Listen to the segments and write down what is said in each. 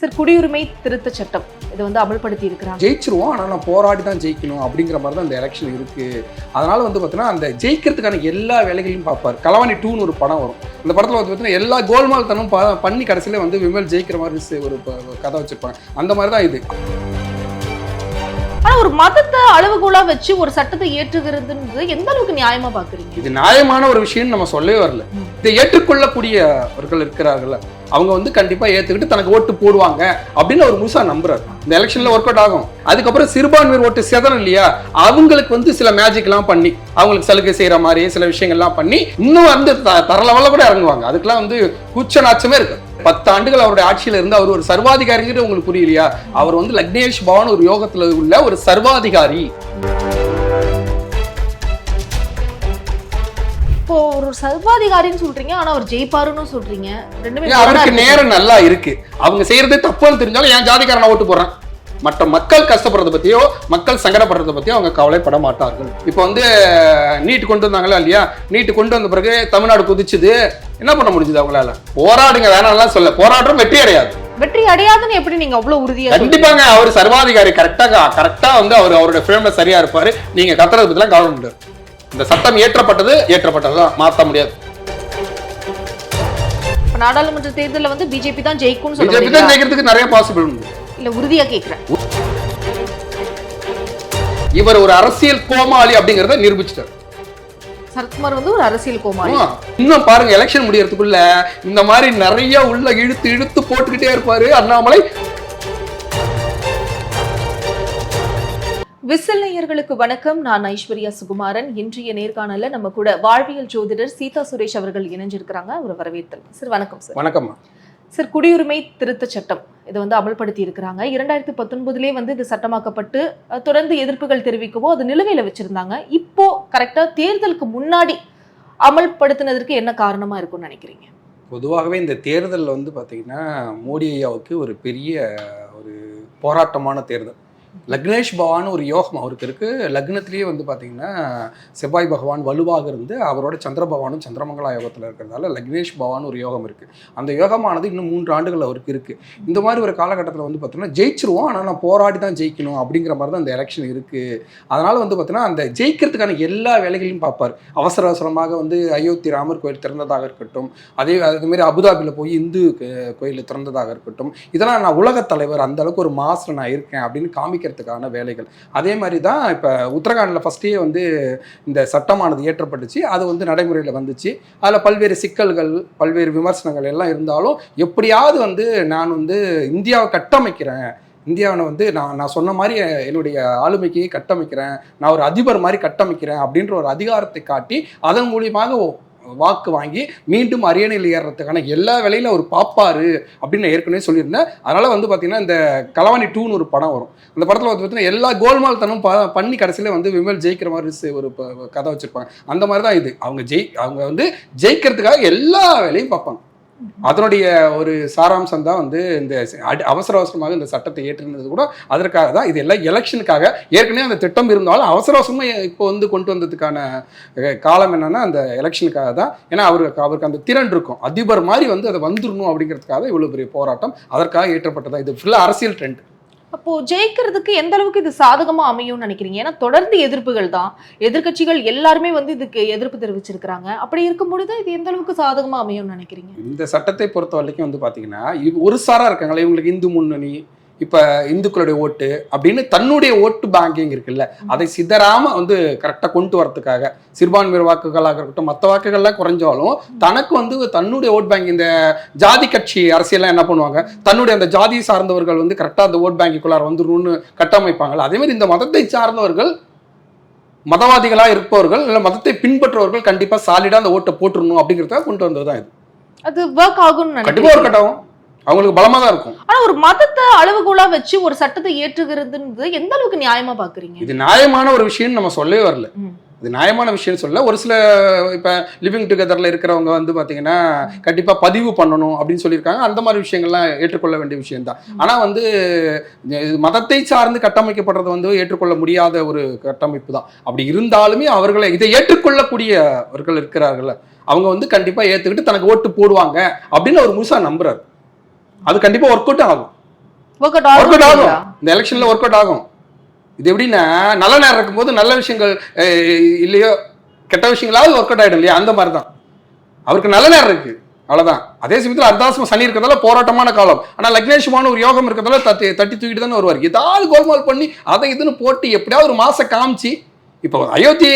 Sir, குடியுரிமை திருத்த சட்டம் இதை அமல்படுத்தி இருக்கிறாங்க. ஜெயிச்சிருவோம், ஆனால் நான் போராடி தான் ஜெயிக்கணும் அப்படிங்கிற மாதிரி தான் இந்த எலெக்ஷன் இருக்கு. அதனால பார்த்தீங்கன்னா அந்த ஜெயிக்கிறதுக்கான எல்லா வேலைகளையும் பார்ப்பார். களவாணி 2ன்னு ஒரு படம் வரும். அந்த படத்தில் பார்த்தீங்கன்னா எல்லா கோல்மால் தனம் பண்ணி கடைசியில் விமல் ஜெயிக்கிற மாதிரி ஒரு கதை வச்சிருப்பாங்க. அந்த மாதிரி தான் இது. ஆனா ஒரு மதத்தை அளவுகோலா வச்சு ஒரு சட்டத்தை ஏற்றுகிறதுன்றது எந்த அளவுக்கு நியாயமா பாக்குறீங்க? இது நியாயமான ஒரு விஷயம் நம்ம சொல்லவே வரல. இதை ஏற்றுக்கொள்ளக்கூடியவர்கள் இருக்கிறார்கள், அவங்க கண்டிப்பா ஏத்துக்கிட்டு தனக்கு ஓட்டு போடுவாங்க அப்படின்னு அவர் முழுசா நம்புறாரு. இந்த எலெக்ஷன்ல ஒர்க் அவுட் ஆகும். அதுக்கப்புறம் சிறுபான்மையர் ஓட்டு சேதனம் இல்லையா, அவங்களுக்கு சில மேஜிக் எல்லாம் பண்ணி அவங்களுக்கு சலுகை செய்யற மாதிரி சில விஷயங்கள்லாம் பண்ணி இன்னும் தர லெவல்ல கூட இறங்குவாங்க. அதுக்கெல்லாம் கூச்ச நாச்சமே இருக்கு. 10 ஆண்டுகள் அவருடைய ஆட்சியில இருந்து அவர் ஒரு சர்வாதிகாரிங்கிறது உங்களுக்கு புரியலையா? அவர் லக்னேஷ் பவன் ஒரு யோகத்துல உள்ள ஒரு சர்வாதிகாரி. இப்போ ஒரு சர்வாதிகாரின்னு சொல்றீங்க, ஆனா அவர் ஜெயிப்பாருன்னு சொல்றீங்க. ரெண்டுமே அவருக்கு நேரம் நல்லா இருக்கு. அவங்க செய்யறதே தப்புன்னு தெரிஞ்சாலும் என் ஜாதிக்காரனை ஓட்டு போடுறேன். மற்ற மக்கள் கஷ்டப்படுறத பத்தியோ மக்கள் சங்கடப்படுறத பத்தியோ அவங்க கவலைப்பட மாட்டார்கள். இப்போ நீட் கொண்டு வந்தாங்களா இல்லையா, நீட் கொண்டு வந்த பிறகு தமிழ்நாடு குதிச்சுது. என்ன பண்ண முடிஞ்சது அவங்களால? போராடுங்க, வேணாம்லாம் சொல்ல, போராட்டம் வெற்றி அடையாது. வெற்றி அடையாதுன்னு எப்படி நீங்க அவ்வளவு உறுதியா? கண்டிப்பாங்க, அவர் சர்வாதிகாரி. கரெக்டா அவருடைய ஃப்ரேம்ல சரியா இருப்பாரு. நீங்க கத்துறது பத்திலாம் கவர்மெண்ட் இந்த சட்டம் ஏற்றப்பட்டதுதான், மாற்ற முடியாது. நாடாளுமன்ற தேர்தல்ல பிஜேபி தான் ஜெயிக்கும். பிஜேபி தான் ஜெயிக்கிறதுக்கு நிறைய பாசிபிள் உண்டு. இல்ல, உறுதியா கேக்குறேன். இவர் ஒரு அரசியல் கோமாளி அப்படிங்கறத நிரூபிச்சிட்டார். சரத்குமார் ஒரு அரசியல் கோமாளி. இன்னும் பாருங்க, எலெக்ஷன் முடியறதுக்குள்ள இந்த மாதிரி நிறைய உள்ள இழுத்து போட்டுக்கிட்டே இருப்பாரு அண்ணாமலை. விசில் நேயர்களுக்கு வணக்கம். நான் ஐஸ்வர்யா சுகுமாரன். இன்றைய நேர்காணல நம்ம கூட வாழ்வியல் ஜோதிடர் சீதா சுரேஷ் அவர்கள் இணைஞ்சிருக்கிறாங்க. அவரை வரவேற்றல். சார் வணக்கம். சார் வணக்கம். சார், குடியுரிமை திருத்த சட்டம் இதை அமல்படுத்தி இருக்கிறாங்க. 2019 இது சட்டமாக்கப்பட்டு தொடர்ந்து எதிர்ப்புகள் தெரிவிக்கவோ அது நிலுவையில வச்சிருந்தாங்க. இப்போ கரெக்டா தேர்தலுக்கு முன்னாடி அமல்படுத்தினதற்கு என்ன காரணமா இருக்கும்னு நினைக்கிறீங்க? பொதுவாகவே இந்த தேர்தல் பாத்தீங்கன்னா மோடி ஐயாவுக்கு ஒரு பெரிய ஒரு போராட்டமான தேர்தல். லக்னேஷ் பவான் ஒரு யோகம் அவருக்கு இருக்கு. லக்னத்திலேயே பாத்தீங்கன்னா செவ்வாய் பகவான் வலுவாக இருந்து அவரோட சந்திர பகவானும் சந்திரமங்கலா யோகத்தில் இருக்கிறதால லக்னேஷ் பவான் ஒரு யோகம் இருக்கு. அந்த யோகமானது இன்னும் 3 ஆண்டுகள் அவருக்கு இருக்கு. இந்த மாதிரி ஒரு காலகட்டத்தில் பார்த்தீங்கன்னா ஜெயிச்சிருவோம், ஆனால் நான் போராடி தான் ஜெயிக்கணும் அப்படிங்கிற மாதிரி தான் இந்த எலெக்ஷன் இருக்கு. அதனால பார்த்தீங்கன்னா அந்த ஜெயிக்கிறதுக்கான எல்லா வேலைகளையும் பார்ப்பார். அவசர அவசரமாக அயோத்தி ராமர் கோயில் திறந்ததாக இருக்கட்டும், அதேமாதிரி அபுதாபியில் போய் இந்து கோயில் திறந்ததாக இருக்கட்டும், இதெல்லாம் நான் உலகத் தலைவர், அந்த அளவுக்கு ஒரு மாஸ்டர் நான் இருக்கேன் அப்படின்னு காமிக்கிறதுக்கான வேலைகள். அதே மாதிரி தான் இப்போ உத்தரகாண்டில் ஃபர்ஸ்டே இந்த சட்டமானது ஏற்றப்பட்டுச்சு. அது நடைமுறையில் வந்துச்சு. அதில் பல்வேறு சிக்கல்கள், பல்வேறு விமர்சனங்கள் எல்லாம் இருந்தாலும் எப்படியாவது நான் இந்தியாவை கட்டமைக்கிறேன், இந்தியாவை நான் சொன்ன மாதிரி என்னுடைய ஆளுமைக்கு கட்டமைக்கிறேன், நான் ஒரு அதிபர் மாதிரி கட்டமைக்கிறேன் அப்படின்ற ஒரு அதிகாரத்தை காட்டி அதன் மூலியமாக வாக்கு வாங்கி மீண்டும் அரியணையில் ஏறுறதுக்கான எல்லா வேலையிலும் அவர் பார்ப்பாரு அப்படின்னு ஏற்கனவே சொல்லியிருந்தேன். அதனால பார்த்தீங்கன்னா இந்த களவாணி 2ன்னு ஒரு படம் வரும். அந்த படத்தில் பார்த்தீங்கன்னா எல்லா கோல்மால் தனம் பண்ணி கடைசியில் விமல் ஜெயிக்கிற மாதிரி ஒரு கதை வச்சிருப்பாங்க. அந்த மாதிரி தான் இது. அவங்க ஜெயிக்கிறதுக்காக எல்லா வேலையும் பார்ப்பாங்க. அதனுடைய ஒரு சாராம்சம் தான் இந்த அவசர அவசரமாக இந்த சட்டத்தை ஏற்றினது கூட அதற்காக தான். இது எல்லாம் எலெக்ஷனுக்காக ஏற்கனவே அந்த திட்டம் இருந்தாலும் அவசர அவசரமாக இப்போ கொண்டு வந்ததுக்கான காலம் என்னன்னா அந்த எலெக்ஷனுக்காக தான். ஏன்னா அவருக்கு அந்த திறன் இருக்கும், அதிபர் மாதிரி அதை வந்துடணும் அப்படிங்கிறதுக்காக இவ்வளவு பெரிய போராட்டம் அதற்காக ஏற்றப்பட்டதா. இது ஃபுல்லாக அரசியல் ட்ரெண்ட். அப்போ ஜெயிக்கிறதுக்கு எந்த அளவுக்கு இது சாதகமா அமையும்னு நினைக்கிறீங்க? ஏன்னா தொடர்ந்து எதிர்ப்புகள் தான், எதிர்கட்சிகள் எல்லாருமே இதுக்கு எதிர்ப்பு தெரிவிச்சிருக்கிறாங்க. அப்படி இருக்கும் பொழுது இது எந்த அளவுக்கு சாதகமா அமையும்னு நினைக்கிறீங்க? இந்த சட்டத்தை பொறுத்த வரைக்கும் பாத்தீங்கன்னா ஒரு சாரா இருக்காங்களே, இவங்களுக்கு இந்து முன்னணி, இப்ப இந்துக்களுடைய ஓட்டு அப்படின்னு தன்னுடைய ஓட்டு பேங்கிங் இருக்குல்ல, அதை சிதறாம கரெக்டா கொண்டு வரதுக்காக சிறுபான்மையர் வாக்குகளாக இருக்கட்டும், மற்ற வாக்குகள்லாம் குறைஞ்சாலும் தனக்கு தன்னுடைய ஓட் பேங்க், இந்த ஜாதி கட்சி அரசியல்லாம் என்ன பண்ணுவாங்க, தன்னுடைய அந்த ஜாதியை சார்ந்தவர்கள் கரெக்டா அந்த ஓட் பேங்குக்குள்ளார வந்துடணும்னு கட்டமைப்பாங்க. அதே மாதிரி இந்த மதத்தை சார்ந்தவர்கள், மதவாதிகளா இருப்பவர்கள் இல்ல மதத்தை பின்பற்றுவர்கள் கண்டிப்பா சாலிடா அந்த ஓட்டை போட்டுடணும் அப்படிங்கிறத கொண்டு வந்ததுதான் இது. அது ஒர்க் ஆகும், கண்டிப்பா ஒர்க் அவுட் ஆகும், அவங்களுக்கு பலமா தான் இருக்கும். ஆனா ஒரு மதத்தை அளவுகோலா வச்சு ஒரு சட்டத்தை ஏற்றுகிறதுன்றது எந்த அளவுக்கு நியாயமா பாக்குறீங்க? இது நியாயமான ஒரு விஷயம் நம்ம சொல்லவே வரல. இது நியாயமான விஷயம் சொல்ல. ஒரு சில இப்ப லிவிங் டுகெதர்ல இருக்கிறவங்க பாத்தீங்கன்னா கண்டிப்பா பதிவு பண்ணணும் அப்படின்னு சொல்லியிருக்காங்க. அந்த மாதிரி விஷயங்கள்லாம் ஏற்றுக்கொள்ள வேண்டிய விஷயம் தான். ஆனா மதத்தை சார்ந்து கட்டமைக்கப்படுறது ஏற்றுக்கொள்ள முடியாத ஒரு கட்டமைப்பு தான். அப்படி இருந்தாலுமே அவர்களை இதை ஏற்றுக்கொள்ளக்கூடியவர்கள் இருக்கிறார்கள், அவங்க கண்டிப்பா ஏத்துக்கிட்டு தனக்கு ஓட்டு போடுவாங்க அப்படின்னு அவர் முழுசா நம்புறாரு. அது கண்டிப்பா ஒர்க் அவுட் ஆகும். ஒர்க் ஒர்க் அவுட் ஆகும். ஆகும். இந்த எலெக்ஷன்ல ஒர்க் அவுட் ஆகும். இது எப்படின்னா நல்ல நேரம் இருக்கும்போது நல்ல விஷயங்கள் இல்லையோ கெட்ட விஷயங்களாவது ஒர்க் அவுட் ஆயிடும் இல்லையா, அந்த மாதிரி தான் அவருக்கு நல்ல நேரம் இருக்கு, அவ்வளவுதான். அதே சமயத்தில் அர்த்தாசம் சனி இருக்கிறதால போராட்டமான காலம். ஆனா லக்னேஷ்மான ஒரு யோகம் இருக்கிறதால தட்டி தூக்கிட்டு தானே வருவார். ஏதாவது கோல்மால் பண்ணி அதை இதுன்னு போட்டு எப்படியாவது ஒரு மாசம் காமிச்சு, இப்போ அயோத்தி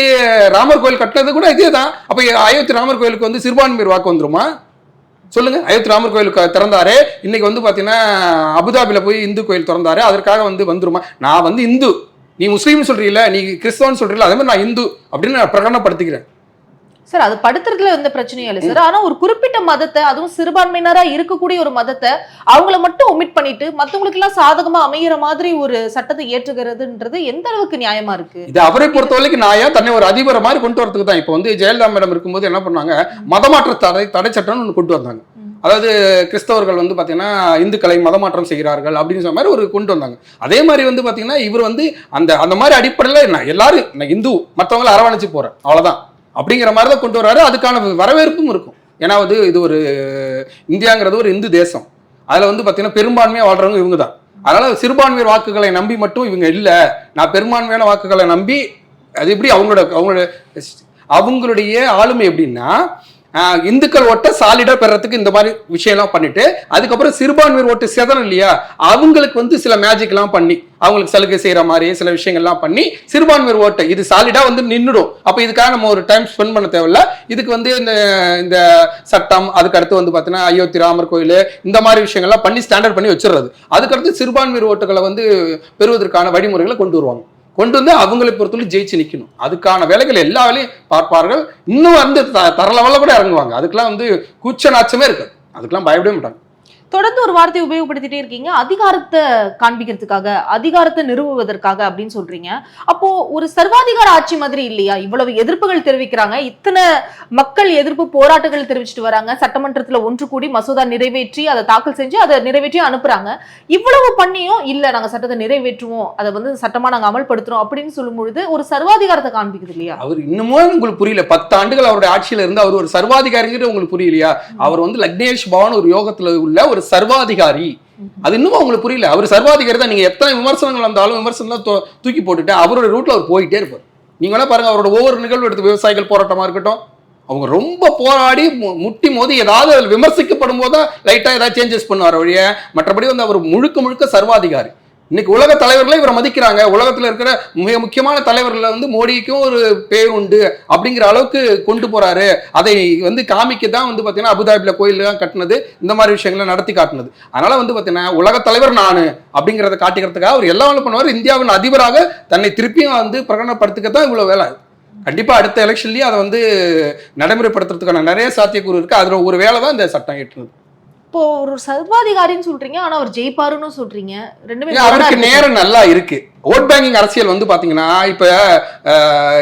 ராமர் கோயில் கட்டினது கூட இதே தான். அப்ப அயோத்தி ராமர் கோயிலுக்கு வந்து சிறுபான்மையர் வாக்கு வந்துருமா சொல்லுங்க? அயோத்தி ராமர் கோயிலுக்கு திறந்தாரு, இன்னைக்கு வந்து பாத்தீங்கன்னா அபுதாபில போய் இந்து கோயில் திறந்தாரு, அதற்காக வந்து வந்துருமா? நான் வந்து இந்து, நீ முஸ்லீம் சொல்றீல, நீ கிறிஸ்தவன் சொல்றீல, அதே மாதிரி நான் இந்து அப்படின்னு நான் பிரகடனப்படுத்திக்கிறேன். சார் அது படுத்துறதுல எந்த பிரச்சனையும் இல்லை சார். ஆனா ஒரு குறிப்பிட்ட மதத்தை, அதுவும் சிறுபான்மையினரா இருக்கக்கூடிய ஒரு மதத்தை அவங்கள மட்டும் ஒமிட் பண்ணிட்டு மத்தவங்களுக்கு எல்லாம் சாதகமா அமைகிற மாதிரி ஒரு சட்டத்தை ஏற்றுகிறதுன்றது எந்த அளவுக்கு நியாயமா இருக்கு? இது அவரை பொறுத்தவரைக்கும் நாயா தன்னை ஒரு அதிபரை மாதிரி கொண்டு வரதுக்கு தான். இப்போ வந்து ஜெயலலிதா மேடம் இருக்கும்போது என்ன பண்ணாங்க, மதமாற்ற தடை சட்டம்னு ஒன்று கொண்டு வந்தாங்க. அதாவது கிறிஸ்தவர்கள் வந்து பாத்தீங்கன்னா இந்துக்களை மதமாற்றம் செய்கிறார்கள் அப்படின்னு சொன்ன மாதிரி ஒரு கொண்டு வந்தாங்க. அதே மாதிரி வந்து பாத்தீங்கன்னா இவர் வந்து அந்த மாதிரி அடிப்படையில் எல்லாரும் நான் இந்து, மற்றவங்களை அரவணைச்சு போறேன் அவ்வளவுதான் அப்படிங்கிற மாதிரி தான் கொண்டு வர்றாரு. அதுக்கான வரவேற்பும் இருக்கும். ஏன்னா இது ஒரு இந்தியாங்கிறது ஒரு இந்து தேசம், அதுல வந்து பாத்தீங்கன்னா பெரும்பான்மையா வாழ்றவங்க இவங்க தான். அதனால சிறுபான்மையர் வாக்குகளை நம்பி மட்டும் இவங்க இல்ல, நான் பெரும்பான்மையான வாக்குகளை நம்பி, அது எப்படி அவங்களுடைய ஆளுமை எப்படின்னா இந்துக்கள் ஓட்ட சாலிடா பெறறதுக்கு இந்த மாதிரி விஷயம் எல்லாம் பண்ணிட்டு, அதுக்கப்புறம் சிறுபான்மையர் ஓட்டு சேதனம் இல்லையா, அவங்களுக்கு வந்து சில மேஜிக் எல்லாம் பண்ணி அவங்களுக்கு சலுகை செய்யற மாதிரி சில விஷயங்கள்லாம் பண்ணி சிறுபான்மையர் ஓட்டு இது சாலிடா வந்து நின்றுடும். அப்ப இதுக்காக நம்ம ஒரு டைம் ஸ்பெண்ட் பண்ண தேவையில்ல. இதுக்கு வந்து இந்த சட்டம், அதுக்கு அடுத்து வந்து பாத்தீங்கன்னா அயோத்தி ராமர் கோயில், இந்த மாதிரி விஷயங்கள்லாம் பண்ணி ஸ்டாண்டர்ட் பண்ணி வச்சிடறது. அதுக்கடுத்து சிறுபான்மையர் ஓட்டுகளை வந்து பெறுவதற்கான வழிமுறைகளை கொண்டு வருவாங்க. கொண்டு வந்து அவங்களை பொறுத்தவரை ஜெயிச்சு நிக்கணும். அதுக்கான வேலைகள் எல்லா வேலையும் பார்ப்பார்கள். இன்னும் வந்து தரலவல்ல கூட இறங்குவாங்க. அதுக்கெல்லாம் வந்து கூச்ச நாச்சமே இருக்கு, அதுக்கெல்லாம் பயப்படவே மாட்டாங்க. தொடர்ந்து ஒரு வார்த்தையை உபயோகப்படுத்திட்டே இருக்கீங்க, அதிகாரத்தை காண்பிக்கிறதுக்காக, அதிகாரத்தை நிறுவுவதற்காக அப்படின்னு சொல்றீங்க. அப்போ ஒரு சர்வாதிகார ஆட்சி மாதிரி இல்லையா? இவ்வளவு எதிர்ப்புகள் தெரிவிக்கிறாங்க, இத்தனை மக்கள் எதிர்ப்பு போராட்டங்கள் தெரிவிச்சுட்டு வராங்க, சட்டமன்றத்துல ஒன்று கூடி மசோதா நிறைவேற்றி அதை தாக்கல் செஞ்சு அதை நிறைவேற்றி அனுப்புறாங்க. இவ்வளவு பண்ணியும் இல்ல நாங்க சட்டத்தை நிறைவேற்றுவோம், அதை வந்து சட்டமா நாங்க அமல்படுத்துறோம் அப்படின்னு சொல்லும் பொழுது ஒரு சர்வாதிகாரத்தை காண்பிக்குது இல்லையா? அவர் இன்னமும் உங்களுக்கு புரியல. 10 ஆண்டுகள் அவருடைய ஆட்சியில இருந்து அவர் ஒரு சர்வாதிகாரிங்கிறது உங்களுக்கு புரியலையா? அவர் வந்து லக்னேஷ் பவன் ஒரு யோகத்துல உள்ள ஒரு சர்வாதிகாரி, அது இன்னும் உங்களுக்கு புரியல. அவர் சர்வாதிகாரி தான். நீங்க எத்தனை விமர்சனங்கள் வந்தாலும் விமர்சனம் தூக்கி போட்டுட்டு அவரோட ரூட்ல அவர் போயிட்டே இருப்பார். நீங்க வேணா பாருங்க, அவரோட ஒவ்வொரு நிகழ்வு எடுத்து விவசாயிகள் போராட்டமா இருக்கட்டும், அவங்க ரொம்ப போராடி முட்டி மோதி ஏதாவது அதில் விமர்சிக்கப்படும் போது தான் லைட்டா ஏதாவது சேஞ்சஸ் பண்ணுவார் வழிய, மற்றபடி வந்து அவர் முழுக்க சர்வாதிகாரி. இன்னைக்கு உலக தலைவர்களை இவரை மதிக்கிறாங்க. உலகத்துல இருக்கிற மிக முக்கியமான தலைவர்கள் வந்து மோடிக்கும் ஒரு பேர் உண்டு அப்படிங்கிற அளவுக்கு கொண்டு போறாரு. அதை வந்து காமிக்க தான் வந்து பாத்தீங்கன்னா அபுதாபில கோயிலாம் கட்டினது, இந்த மாதிரி விஷயங்களை நடத்தி காட்டினது. அதனால வந்து பாத்தீங்கன்னா உலக தலைவர் நானு அப்படிங்கிறத காட்டிக்கிறதுக்காக அவர் எல்லாம் பண்ணுவார். இந்தியாவின் அதிபராக தன்னை திருப்பியும் வந்து பிரகடனப்படுத்திக்கத்தான் இவ்வளவு வேலை. கண்டிப்பா அடுத்த எலெக்ஷன்லயும் அதை வந்து நடைமுறைப்படுத்துறதுக்கான நிறைய சாத்தியக்கூறு இருக்கு. அதுல ஒரு வேலை தான் இந்த சட்டம் ஏற்றுனது. இப்போ ஒரு சர்வாதிகாரின்னு சொல்றீங்க, ஆனா அவர் ஜெயிப்பாருன்னு சொல்றீங்க. ரெண்டுமே அவருக்கு நேரம் நல்லா இருக்கு. ஓட் பேங்கிங் அரசியல் வந்து பாத்தீங்கன்னா இப்ப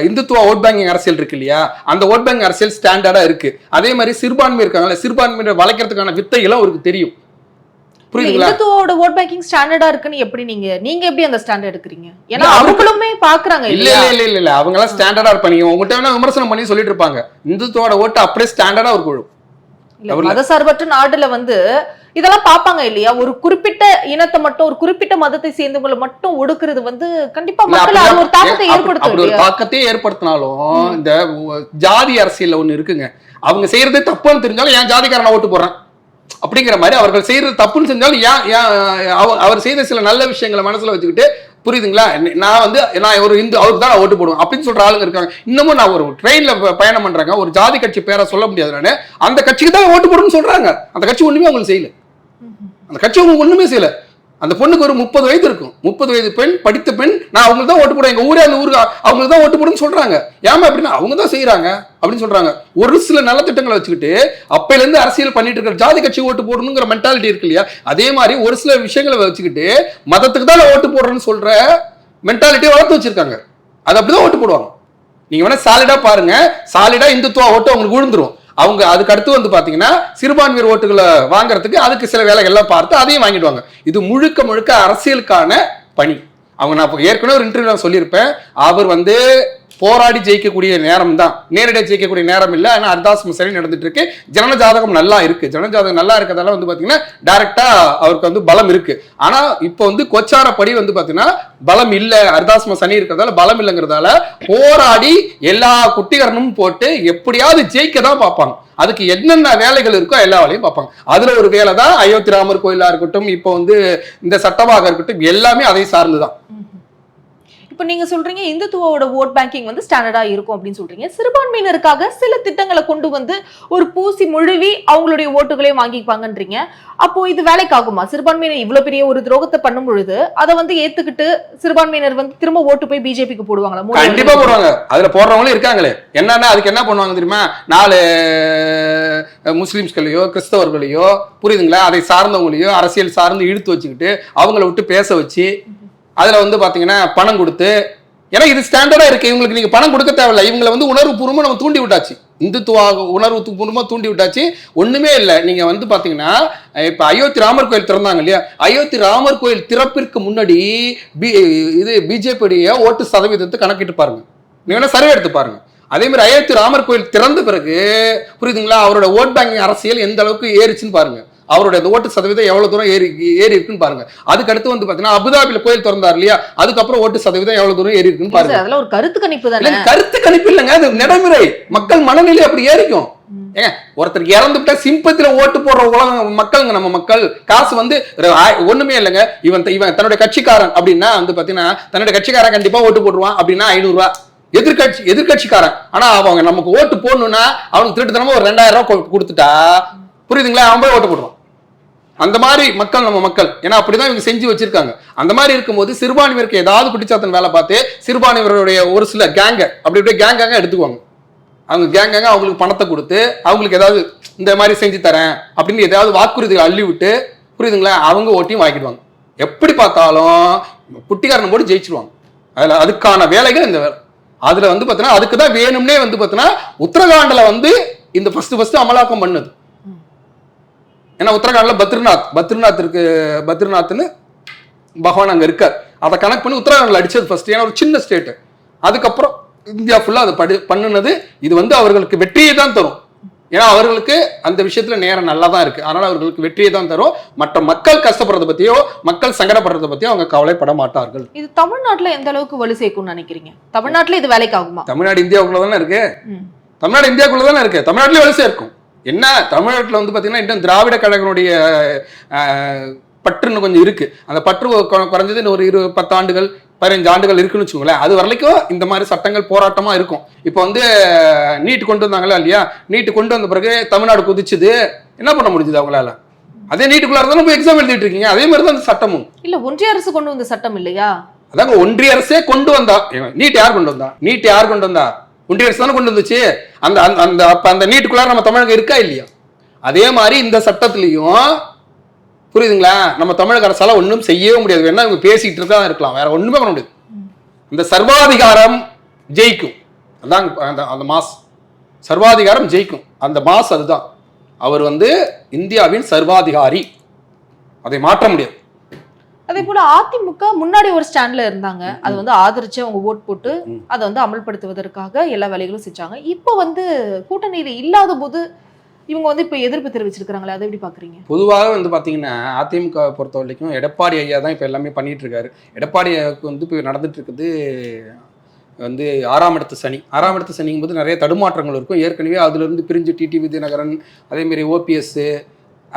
இந்துத்துவ ஓட் பேங்கிங் அரசியல் இருக்கு இல்லையா, அந்த ஓட் பேங்கிங் அரசியல் ஸ்டாண்டர்டா இருக்கு. அதே மாதிரி சிறுபான்மை இருக்காங்கல்ல, சிறுபான்மையை வளைக்கிறதுக்கான வித்தைகளும் அவருக்கு தெரியும். புரியுதுங்களா? இந்துத்துவோட ஓட் பேங்கிங் ஸ்டாண்டர்டா இருக்குன்னு எப்படி நீங்க எப்படி அந்த ஸ்டாண்டர்ட் எடுக்கிறீங்க? ஏன்னா அவங்களுமே பாக்குறாங்க. இல்ல அவங்க எல்லாம் ஸ்டாண்டர்டா இருப்பாங்க. உங்கள்கிட்ட விமர்சனம் பண்ணி சொல்லிட்டு இருப்பாங்க. இந்துத்துவோட ஓட்டு அப்படியே ஸ்டாண்டர்டா ஒரு குழு. மதசார்பற்ற நாடுல வந்து இதெல்லாம் பாப்பாங்க இல்லையா? ஒரு குறிப்பிட்ட இனத்தை மட்டும், ஒரு குறிப்பிட்ட மதத்தை சேர்ந்தவங்களை மட்டும் ஒடுக்குறது வந்து கண்டிப்பா மக்கள் ஒரு தாக்கத்தை ஏற்படுத்தும். ஒரு தாக்கத்தையே ஏற்படுத்தினாலும் இந்த ஜாதி அரசியல் ஒண்ணு இருக்குங்க. அவங்க செய்யறதே தப்புன்னு தெரிஞ்சாலும் ஏன் ஜாதிக்காரனை ஓட்டு போடுறான் அப்படிங்கிற மாதிரி, அவர்கள் செய்யறது தப்புன்னு செஞ்சாலும் அவர் செய்த சில நல்ல விஷயங்களை மனசுல வச்சுக்கிட்டு, புரியுதுங்களா, நான் ஒரு இந்து, அவருக்கு தான் ஓட்டு போடுவேன் அப்படின்னு சொல்ற ஆளுங்க இருக்காங்க. இன்னமும் நான் ஒரு ட்ரெயின்ல பயணம் பண்றாங்க, ஒரு ஜாதி கட்சி பேரை சொல்ல முடியாது, நானு அந்த கட்சிக்கு தான் ஓட்டு போடுன்னு சொல்றாங்க. அந்த கட்சி ஒண்ணுமே அவங்களுக்கு செய்யல. அந்த கட்சி அவங்க ஒண்ணுமே செய்யல. அந்த பொண்ணுக்கு ஒரு 30 வயது இருக்கும், 30 வயது பெண், படித்த பெண், நான் அவங்களுக்கு தான் ஓட்டு போடுவேன், எங்க ஊரே அந்த ஊருக்கு அவங்களுக்கு தான் ஓட்டு போடுன்னு சொல்றாங்க. ஏமா அப்படின்னா அவங்க தான் செய்யறாங்க அப்படின்னு சொல்றாங்க. ஒரு சில நலத்திட்டங்களை வச்சுக்கிட்டு அப்பையில இருந்து அரசியல் பண்ணிட்டு இருக்கிற ஜாதி கட்சி ஓட்டு போடணுங்கிற மென்டாலிட்டி இருக்கு இல்லையா, அதே மாதிரி ஒரு சில விஷயங்களை வச்சுக்கிட்டு மதத்துக்கு தான் ஓட்டு போடுறேன்னு சொல்ற மென்டாலிட்டியை வளர்த்து வச்சிருக்காங்க. அது அப்படிதான் ஓட்டு போடுவாங்க. நீங்க வேணா சாலிடா பாருங்க, சாலிடா இந்துத்துவ ஓட்டு அவங்களுக்கு விழுந்துரும். அவங்க அதுக்கு அடுத்து வந்து பாத்தீங்கன்னா சிறுபான்மையர் ஓட்டுகளை வாங்குறதுக்கு அதுக்கு சில வேலைகள் எல்லாம் பார்த்து அதையும் வாங்கிடுவாங்க. இது முழுக்க அரசியலுக்கான பணி. அவங்க நான் ஏற்கனவே ஒரு இன்டர்வியூ சொல்லியிருப்பேன், அவர் வந்து போராடி ஜெயிக்கக்கூடிய நேரம் தான், நேரடியாக ஜெயிக்கக்கூடிய நேரம் இல்லை. ஆனால் அர்த்தாசிரம சனி நடந்துட்டு இருக்கு. ஜனனஜாதகம் நல்லா இருக்கு. ஜனனஜாதகம் நல்லா இருக்கிறதால வந்து பாத்தீங்கன்னா டைரக்டா அவருக்கு வந்து பலம் இருக்கு. ஆனா இப்போ வந்து கோச்சாரப்படி வந்து பாத்தீங்கன்னா பலம் இல்ல, அர்த்தாசிரம சனி இருக்கிறதால பலம் இல்லைங்கிறதால போராடி எல்லா குட்டிகரனும் போட்டு எப்படியாவது ஜெயிக்க தான் பார்ப்பாங்க. அதுக்கு என்னென்ன வேலைகள் இருக்கோ எல்லா வேலையும் பார்ப்பாங்க. அதுல ஒரு வேலை தான் அயோத்தி ராமர் கோயிலா இருக்கட்டும், இப்போ வந்து இந்த சட்டமாக இருக்கட்டும், எல்லாமே அதை சார்ந்துதான். இப்போ நீங்க சொல்றீங்க இந்துத்துவோட ஓட் பேங்கிங் வந்து ஸ்டாண்டர்டா இருக்கும் அப்படின்னு சொல்றீங்க. சிறுபான்மையினருக்காக சில திட்டங்களை கொண்டு வந்து ஒரு பூசி முழுவி அவங்களுடைய ஓட்டுகளையும் வாங்கிப்பாங்கன்றீங்க. அப்போ இது வேலைக்காகுமா? சிறுபான்மையினர் இவ்வளவு பெரிய ஒரு துரோகத்தை பண்ணும் பொழுது அதை வந்து ஏத்துக்கிட்டு சிறுபான்மையினர் வந்து திரும்ப ஓட்டு போய் பிஜேபிக்கு போடுவாங்களா? கண்டிப்பா போடுவாங்க. அதுல போடுறவங்களும் இருக்காங்களே. என்னன்னா அதுக்கு என்ன பண்ணுவாங்க தெரியுமா? 4 முஸ்லிம்ஸ்களையோ கிறிஸ்தவர்களையோ புரியுதுங்களா, அதை சார்ந்தவங்களையோ அரசியல் சார்ந்து இழுத்து வச்சுக்கிட்டு அவங்கள விட்டு பேச வச்சு அதுல வந்து பாத்தீங்கன்னா பணம் கொடுத்து, ஏன்னா இது ஸ்டாண்டர்டா இருக்கு, இவங்களுக்கு நீங்க பணம் கொடுக்க தேவையில்லை, இவங்களை வந்து உணர்வு பூர்வமா நம்ம தூண்டி விட்டாச்சு, இந்துத்துவ உணர்வு பூர்வமா தூண்டி விட்டாச்சு. ஒண்ணுமே இல்லை. நீங்க வந்து பாத்தீங்கன்னா இப்ப அயோத்தி ராமர் கோயில் திறந்தாங்க இல்லையா, அயோத்தி ராமர் கோயில் திறப்பிற்கு முன்னாடி இது பிஜேபியுடைய ஓட்டு சதவீதத்தை கணக்கிட்டு பாருங்க, நீங்க வேணா சர்வே எடுத்து பாருங்க. அதே மாதிரி அயோத்தி ராமர் கோயில் திறந்த பிறகு புரியுதுங்களா அவரோட ஓட் பேங்கிங் அரசியல் எந்த அளவுக்கு ஏறிச்சுன்னு பாருங்க, அவருடைய ஓட்டு சதவீதம் எவ்வளவு தூரம் ஏறி இருக்குன்னு பாருங்க. அதுக்கு அடுத்து வந்து பாத்தீங்கன்னா அபுதாபில கோயில் திறந்தார் இல்லையா, அதுக்கப்புறம் ஓட்டு சதவீதம் எவ்வளவு தூரம் ஏறி இருக்குன்னு பாருங்க. அதெல்லாம் ஒரு கருத்து கணிப்பு தானே? கருத்து கணிப்பு இல்லைங்க, அது நடைமுறை. மக்கள் மனநிலை அப்படி ஏறிக்கும். ஏங்க ஒருத்தருக்கு இறந்துட்டா சிம்பத்தில ஓட்டு போடுற உலகம் மக்களுங்க, நம்ம மக்கள். காசு வந்து ஒண்ணுமே இல்லைங்க, இவன் தன்னுடைய கட்சிக்காரன் அப்படின்னா வந்து பாத்தீங்கன்னா தன்னுடைய கட்சிக்காரன் கண்டிப்பா ஓட்டு போடுவான் அப்படின்னா 500 ரூபாய். எதிர்கட்சிக்காரன் ஆனா அவங்க நமக்கு ஓட்டு போடணும்னா அவனுக்கு திருட்டுத்தனமா ஒரு 2000 ரூபாய் கொடுத்துட்டா புரியுதுங்களா, அவன் போய் ஓட்டு போடுவான். அந்த மாதிரி மக்கள் நம்ம மக்கள், ஏன்னா அப்படிதான் இவங்க செஞ்சு வச்சிருக்காங்க. அந்த மாதிரி இருக்கும்போது சிறுபான்மையருக்கு ஏதாவது குட்டிச்சாத்தன் வேலை பார்த்து சிறுபான்மையருடைய ஒரு சில கேங்க அப்படி கேங்காங்க எடுத்துக்குவாங்க. அவங்க கேங்காங்க அவங்களுக்கு பணத்தை கொடுத்து அவங்களுக்கு ஏதாவது இந்த மாதிரி செஞ்சு தரேன் அப்படின்னு ஏதாவது வாக்குறுதிகள் அள்ளி விட்டு புரியுதுங்களா அவங்க ஓட்டியும் வாங்கிடுவாங்க. எப்படி பார்த்தாலும் குட்டிக்காரன் போட்டு ஜெயிச்சிருவாங்க. அதுக்கான வேலைகள் இந்த வேலை. அதுல வந்து பாத்தீங்கன்னா அதுக்கு தான் வேணும்னே வந்து பாத்தீங்கன்னா உத்தரகாண்ட்ல வந்து இந்த ஃபர்ஸ்ட் அமலாக்கம் பண்ணுது. ஏன்னா உத்தரகாண்ட்ல பத்ரிநாத் இருக்கு, பத்ரிநாத்னு பகவான் அங்க இருக்கார். அதை கனெக்ட் பண்ணி உத்தரகாண்ட்ல அடிச்சது ஃபர்ஸ்ட். ஏன்னா ஒரு சின்ன ஸ்டேட். அதுக்கப்புறம் இந்தியா ஃபுல்லா அதை பண்ணுனது. இது வந்து அவர்களுக்கு வெற்றியை தான் தரும். ஏன்னா அவர்களுக்கு அந்த விஷயத்துல நேரம் நல்லா தான் இருக்கு. அதனால அவர்களுக்கு வெற்றியை தான் தரும். மற்ற மக்கள் கஷ்டப்படுறத பத்தியோ மக்கள் சங்கடப்படுறத பத்தியோ அவங்க கவலைப்பட மாட்டார்கள். இது தமிழ்நாட்டுல எந்த அளவுக்கு வலு சேர்க்கும்னு நினைக்கிறீங்க? தமிழ்நாட்டுல இது வேலைக்கு ஆகுமா? தமிழ்நாடு இந்தியாவுக்குள்ள தானே இருக்கு. தமிழ்நாடு இந்தியாவுக்குள்ள தானே இருக்கு. தமிழ்நாட்டிலே வலு சேர்க்கும். என்ன தமிழ்நாட்டில் வந்து பார்த்தீங்கன்னா இன்னும் திராவிட கழகனுடைய பற்றுன்னு கொஞ்சம் இருக்கு. அந்த பற்று குறைஞ்சது ஒரு 10 ஆண்டுகள் 15 ஆண்டுகள் இருக்குன்னு வச்சுக்கோங்களேன். அது வரைக்கும் இந்த மாதிரி சட்டங்கள் போராட்டமா இருக்கும். இப்போ வந்து நீட் கொண்டு வந்தாங்களா இல்லையா, நீட் கொண்டு வந்த பிறகு தமிழ்நாடு குதிச்சுது. என்ன பண்ண முடிஞ்சது அவங்களால? அதே நீட்டுக்குள்ள இருந்தாலும் போய் எக்ஸாம் எழுதிட்டு இருக்கீங்க. அதே மாதிரி தான் அந்த சட்டமும் இல்ல. ஒன்றிய அரசு கொண்டு வந்த சட்டம் இல்லையா? அதாங்க ஒன்றிய அரசே கொண்டு வந்தா. நீட் யார் கொண்டு வந்தா? ஒன்றிய அரசு தானே கொண்டு வந்துச்சு. அந்த நீட்டுக்குள்ளார நம்ம தமிழகம் இருக்கா இல்லையா? அதே மாதிரி இந்த சட்டத்திலையும் புரியுதுங்களா நம்ம தமிழக அரசால ஒன்றும் செய்யவே முடியாது. வேணா இவங்க பேசிட்டு இருக்கா இருக்கலாம், வேற ஒண்ணுமே பண்ண முடியாது. இந்த சர்வாதிகாரம் ஜெயிக்கும். அதான் அந்த மாஸ் சர்வாதிகாரம் ஜெயிக்கும். அந்த மாஸ் அதுதான். அவர் வந்து இந்தியாவின் சர்வாதிகாரி, அதை மாற்ற முடியாது. அதே போல அதிமுக முன்னாடி ஒரு ஸ்டாண்ட்ல இருந்தாங்க. அது வந்து ஆதரிச்சு அவங்க ஓட் போட்டு அதை வந்து அமல்படுத்துவதற்காக எல்லா வேலைகளும் செஞ்சாங்க. இப்போ வந்து கூட்டணியில இல்லாத போது இவங்க வந்து இப்போ எதிர்ப்பு தெரிவிச்சிருக்காங்களே, அதை எப்படி பாக்குறீங்க? பொதுவாக வந்து பாத்தீங்கன்னா அதிமுக பொறுத்த வரைக்கும் எடப்பாடி ஐயா தான் இப்போ எல்லாமே பண்ணிட்டு இருக்காரு. எடப்பாடியாவுக்கு வந்து இப்போ நடந்துட்டு இருக்குது வந்து 6ஆம் இடத்து சனி. 6ஆம் இடத்து சனிங்கும் போது நிறைய தடுமாற்றங்கள் இருக்கும். ஏற்கனவே அதுல இருந்து பிரிஞ்சு டிடி விஜயநகரன் அதே மாதிரி ஓபிஎஸ்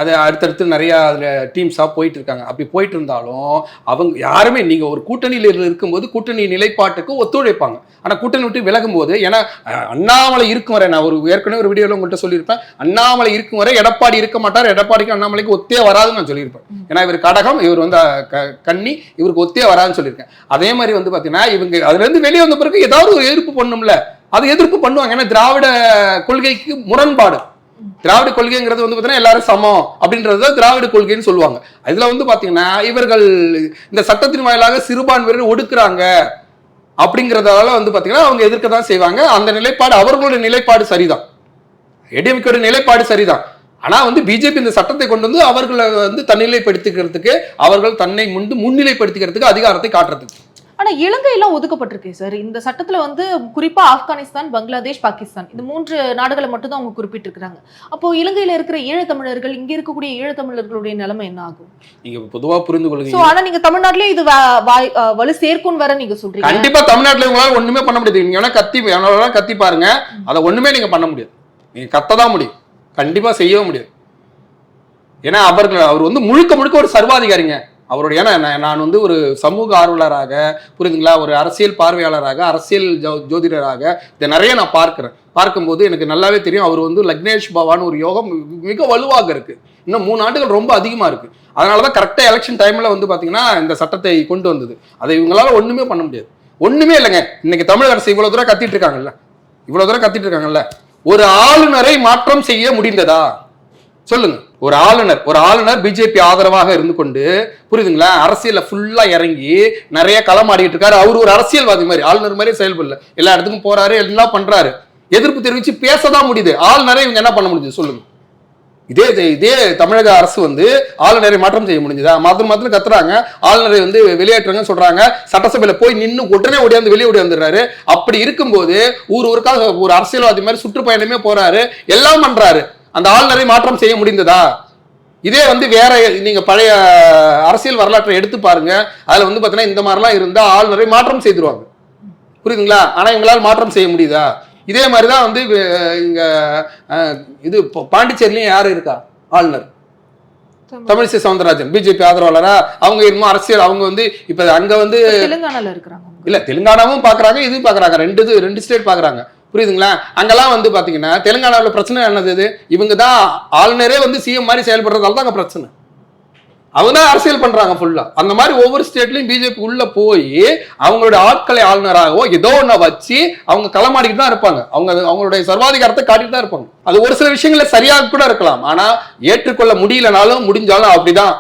அது அடுத்தடுத்து நிறையா அதில் டீம்ஸாக போயிட்டு இருக்காங்க. அப்படி போயிட்டு இருந்தாலும் அவங்க யாருமே நீங்கள் ஒரு கூட்டணியில் இருக்கும்போது கூட்டணி நிலைப்பாட்டுக்கு ஒத்துழைப்பாங்க. ஆனால் கூட்டணி விட்டு விலகும் போது, ஏன்னா அண்ணாமலை இருக்கும் வரை, நான் ஏற்கனவே ஒரு வீடியோவில் உங்கள்கிட்ட சொல்லியிருப்பேன், அண்ணாமலை இருக்கும் வரை எடப்பாடி இருக்க மாட்டார், எடப்பாடிக்கு அண்ணாமலைக்கு ஒத்தே வராதுன்னு நான் சொல்லியிருப்பேன். ஏன்னா இவர் கடகம், இவர் வந்து கன்னி, இவருக்கு ஒத்தே வராதுன்னு சொல்லியிருக்கேன். அதே மாதிரி வந்து பார்த்தீங்கன்னா இவங்க அதுலேருந்து வெளியே வந்த பிறகு ஏதாவது ஒரு எதிர்ப்பு பண்ணும்ல, அது எதிர்ப்பு பண்ணுவாங்க. ஏன்னா திராவிட கொள்கைக்கு முரண்பாடு. திராவிட கொள்கைங்கிறது வந்து பார்த்தீங்கன்னா எல்லாரும் சமம் அப்படின்றத திராவிட கொள்கைன்னு சொல்லுவாங்க. இதுல வந்து பாத்தீங்கன்னா இவர்கள் இந்த சட்டத்தின் வாயிலாக சிறுபான்மையினர் ஒடுக்குறாங்க அப்படிங்கிறதால வந்து பாத்தீங்கன்னா அவங்க எதிர்க்க தான் செய்வாங்க. அந்த நிலைப்பாடு அவர்களுடைய நிலைப்பாடு சரிதான், ஏடிஎம்கேட நிலைப்பாடு சரிதான். ஆனா வந்து பிஜேபி இந்த சட்டத்தை கொண்டு வந்து அவர்களை வந்து தன்னிலைப்படுத்திக்கிறதுக்கு, அவர்கள் தன்னை முன்னிலைப்படுத்திக்கிறதுக்கு, அதிகாரத்தை காட்டுறதுக்கு. ஆனா இலங்கையெல்லாம் ஒதுக்கப்பட்டிருக்கே சார் இந்த சட்டத்துல வந்து, குறிப்பா ஆப்கானிஸ்தான், பங்களாதேஷ், பாகிஸ்தான் இந்த 3 நாடுகளை மட்டும் தான் அவங்க குறிப்பிட்டிருக்கிறாங்க. அப்போ இலங்கையில இருக்கிற ஈழத்தமிழர்கள், இங்க இருக்கக்கூடிய ஈழத்தமிழர்களுடைய நிலைமை என்ன ஆகும்? நீங்க பொதுவா புரிந்து கொள்ளுங்க. சோ ஆனா நீங்க தமிழ்நாட்டிலே இது வலு சேர்க்கும் வர நீங்க சொல்றீங்க. கண்டிப்பா தமிழ்நாட்டுல உங்களால ஒண்ணுமே பண்ண முடியாது. நீங்க வேணா கத்தி பாருங்க, அதை ஒண்ணுமே நீங்க பண்ண முடியாது. நீங்க கத்ததான் முடியும், கண்டிப்பா செய்யவும் முடியாது. ஏன்னா அவர் வந்து முழுக்க ஒரு சர்வாதிகாரிங்க. அவருடைய நான் வந்து ஒரு சமூக ஆர்வலராக, புரியுதுங்களா, ஒரு அரசியல் பார்வையாளராக, அரசியல் ஜோதிடராக இதை நிறைய நான் பார்க்கும்போது எனக்கு நல்லாவே தெரியும். அவர் வந்து லக்னேஷ் பவான் ஒரு யோகம் மிக வலுவாக இருக்கு. இன்னும் 3 ஆண்டுகள் ரொம்ப அதிகமா இருக்கு. அதனாலதான் கரெக்டா எலெக்ஷன் டைம்ல வந்து பாத்தீங்கன்னா இந்த சட்டத்தை கொண்டு வந்தது. அதை இவங்களால ஒண்ணுமே பண்ண முடியாது. ஒண்ணுமே இல்லைங்க. இன்னைக்கு தமிழக அரசு இவ்வளவு தூரம் கத்திட்டு இருக்காங்கல்ல, ஒரு ஆளுநரை மாற்றம் செய்ய முடிந்ததா சொல்லுங்க. ஒரு ஆளுநர் பிஜேபி ஆதரவாக இருந்து கொண்டு, புரியுதுங்களா, அரசியல்ல ஃபுல்லா இறங்கி நிறைய களமாடிட்டு இருக்காரு. அவர் ஒரு அரசியல்வாதி மாதிரி, ஆளுநர் மாதிரி செயல்படல. எல்லா இடத்துக்கும் போறாரு, எல்லாம் பண்றாரு. எதிர்ப்பு தெரிவிச்சு பேசதான் முடியுது. ஆளுநரை இவங்க என்ன பண்ண முடியுது சொல்லுங்க. இதே தமிழக அரசு வந்து ஆளுநரை மாற்றம் செய்ய முடிஞ்சதா? மாத்திரம் கத்துறாங்க, ஆளுநரை வந்து வெளியேற்றுங்க சொல்றாங்க. சட்டசபையில போய் நின்று உடனே வெளியே ஓடியாந்துடுறாரு. அப்படி இருக்கும்போது ஊருக்காக ஒரு அரசியல்வாதி மாதிரி சுற்றுப்பயணமே போறாரு, எல்லாம் பண்றாரு. அந்த ஆளுநரை மாற்றம் செய்ய முடிந்ததா? இதே வந்து வேற நீங்க பழைய அரசியல் வரலாற்றை எடுத்து பாருங்க. அதுல வந்து பாத்தீங்கன்னா இந்த மாதிரிலாம் இருந்தா ஆளுநரை மாற்றம் செய்திருவாங்க, புரியுதுங்களா? ஆனா இவங்களால் மாற்றம் செய்ய முடியுதா? இதே மாதிரிதான் வந்து இங்க இது பாண்டிச்சேரியிலயும் யாரு இருக்கா ஆளுநர்? தமிழிசை சவுந்தரராஜன், பிஜேபி ஆதரவாளரா. அவங்க இன்னும் அரசியல், அவங்க வந்து இப்ப அங்க வந்து தெலுங்கானால இருக்கிறாங்க. இல்ல, தெலுங்கானாவும் பாக்குறாங்க, இதுவும் பாக்குறாங்க, ரெண்டு ஸ்டேட் பாக்குறாங்க, புரியுதுங்களா? அங்கெல்லாம் வந்து பாத்தீங்கன்னா தெலுங்கானாவில் பிரச்சனை என்னது? இவங்க தான் ஆளுநரே வந்து சிஎம் மாதிரி செயல்படுறதால தான் அங்க பிரச்சனை. அவங்க தான் அரசியல் பண்றாங்க ஃபுல்லா. அந்த மாதிரி ஒவ்வொரு ஸ்டேட்லயும் பிஜேபி உள்ள போய் அவங்களோட ஆட்களை ஆளுநராகவோ ஏதோ ஒண்ண வச்சு அவங்க களமாடிக்கிட்டு தான் இருப்பாங்க. அவங்களுடைய சர்வாதிகாரத்தை காட்டிட்டு தான் இருப்பாங்க. அது ஒரு சில விஷயங்கள சரியாக கூட இருக்கலாம், ஆனா ஏற்றுக்கொள்ள முடியலனாலும் முடிஞ்சாலும் அப்படிதான்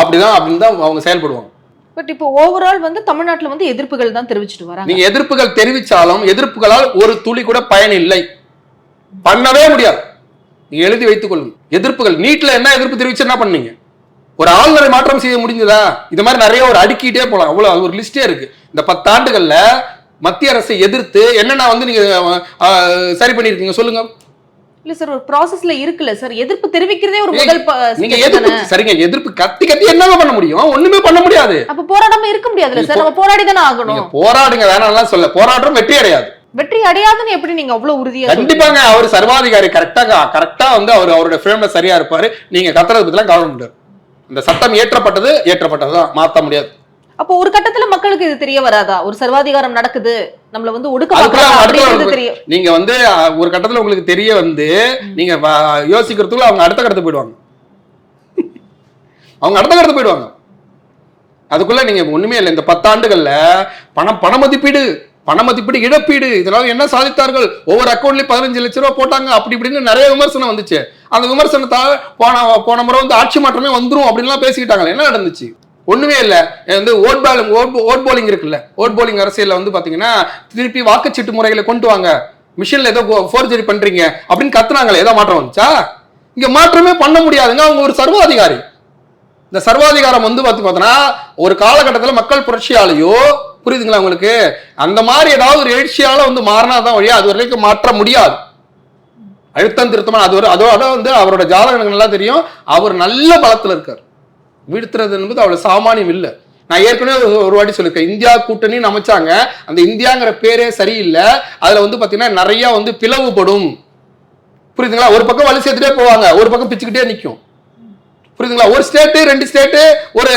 அப்படின்னு தான் அவங்க செயல்படுவாங்க. பட் இப்போ ஓவரால் வந்து தமிழ்நாட்டுல வந்து எதிர்ப்புகள் தான் தெரிவிச்சுட்டு வராங்க. நீங்க எதிர்ப்புகள் தெரிவிச்சாலும் எதிர்ப்புகளால் ஒரு துளி கூட பயன் இல்லை, பண்ணவே முடியாது. நீங்க எழுதி வைத்துக் கொள்ளுங்க. எதிர்ப்புகள் நீட்ல என்ன எதிர்ப்பு தெரிவிச்சு என்ன பண்ணீங்க? ஒரு ஆளுநரை மாற்றம் செய்ய முடிஞ்சதா? இது மாதிரி நிறைய ஒரு அடுக்கிட்டே போலாம். அவ்வளவு ஒரு லிஸ்டே இருக்கு. இந்த 10 ஆண்டுகள்ல மத்திய அரசை எதிர்த்து என்னென்ன வந்து நீங்க சரி பண்ணிருக்கீங்க சொல்லுங்க. இல்ல சார், ஒரு ப்ராசஸ்ல இருக்குல்ல சார், எதிர்ப்பு தெரிவிக்கிறதே ஒரு முதல் நீங்க எதிர்ப்பு சரிங்க, எதிர்ப்பு கத்தி என்னங்க பண்ண முடியும்? ஒண்ணுமே பண்ண முடியாது. அப்ப போராடாம இருக்க முடியாதுல்ல சார், நம்ம போராடி தானே ஆகணும். நீங்க போராடுங்க, வேணாம்லாம் சொல்ல, போராட்டம் வெற்றி அடையாது. வெற்றி அடையாதுன்னு எப்படி நீங்க அவ்வளவு உறுதியா? கண்டிப்பாங்க, அவர் சர்வாதிகாரி, கரெக்டா வந்து அவரோட ஃப்ரேம்ல சரியா இருப்பாரு. நீங்க கத்துறது பத்திலாம் கவனம் உண்டு. இந்த சட்டம் ஏற்றப்பட்டதுதான், மாத்த முடியாது. அப்போ ஒரு கட்டத்துல மக்களுக்கு இது தெரிய வராதா? ஒரு சர்வாதிகாரம் நடக்குது, நம்மள வந்து ஒடுக்க. நீங்க வந்து ஒரு கட்டத்துல உங்களுக்கு தெரிய வந்து நீங்க யோசிக்கிறதுக்குள்ள அவங்க அடுத்த கட்டத்துக்கு போயிடுவாங்க. அதுக்குள்ள நீங்க ஒண்ணுமே இல்லை. இந்த 10 ஆண்டுகள்ல பண மதிப்பீடு இழப்பீடு இதனால என்ன சாதித்தார்கள்? ஒவ்வொரு அக்கௌண்ட்லயும் 15 லட்சம் ரூபாய் போட்டாங்க, அப்படி இப்படின்னு நிறைய விமர்சனம் வந்துச்சு. அந்த விமர்சனத்தால் போன முறை வந்து ஆட்சி மாற்றமே வந்துரும் அப்படின்லாம் பேசிக்கிட்டாங்க. என்ன நடந்துச்சு? ஒண்ணுமே இல்ல. வந்து ஓட் போலிங் இருக்குல்ல, ஓட் போலிங் அரசியல்ல வந்து பாத்தீங்கன்னா திருப்பி வாக்குச்சீட்டு முறைகளை கொண்டு வாங்க, மிஷின்ல ஏதோ ஃபோர்ஜரி பண்றீங்க அப்படின்னு கத்துனாங்களே, ஏதோ மாற்றம் வந்துச்சா? இங்க மாற்றமே பண்ண முடியாதுங்க. அவங்க ஒரு சர்வாதிகாரி. இந்த சர்வாதிகாரம் வந்து பார்த்தீங்கன்னா ஒரு காலகட்டத்தில் மக்கள் புரட்சியாலேயோ, புரியுதுங்களா உங்களுக்கு, அந்த மாதிரி ஏதாவது ஒரு எழுச்சியால வந்து மாறினாதான் வழியா, அது வரைக்கும் மாற்ற முடியாது. அழுத்தம் திருத்தமா அதோட வந்து அவரோட ஜாதகங்கள் எல்லாம் தெரியும். அவர் நல்ல பலத்துல இருக்கார். வீழ்த்துறது என்பது அவ்வளவு சாமானியம் இல்லை. நான் ஏற்கனவே ஒரு வாட்டி சொல்லிருக்கேன், இந்தியா கூட்டணின்னு அமைச்சாங்க. அந்த இந்தியாங்கிற பேரே சரியில்லை. அதுல வந்து பாத்தீங்கன்னா நிறைய வந்து பிளவுபடும், புரியுதுங்களா? ஒரு பக்கம் வலி சேர்த்துட்டே போவாங்க, ஒரு பக்கம் பிச்சுக்கிட்டே நிற்கும், புரியுதுங்களா? ஒரு ஸ்டேட்டு 2 ஸ்டேட்டு ஒரு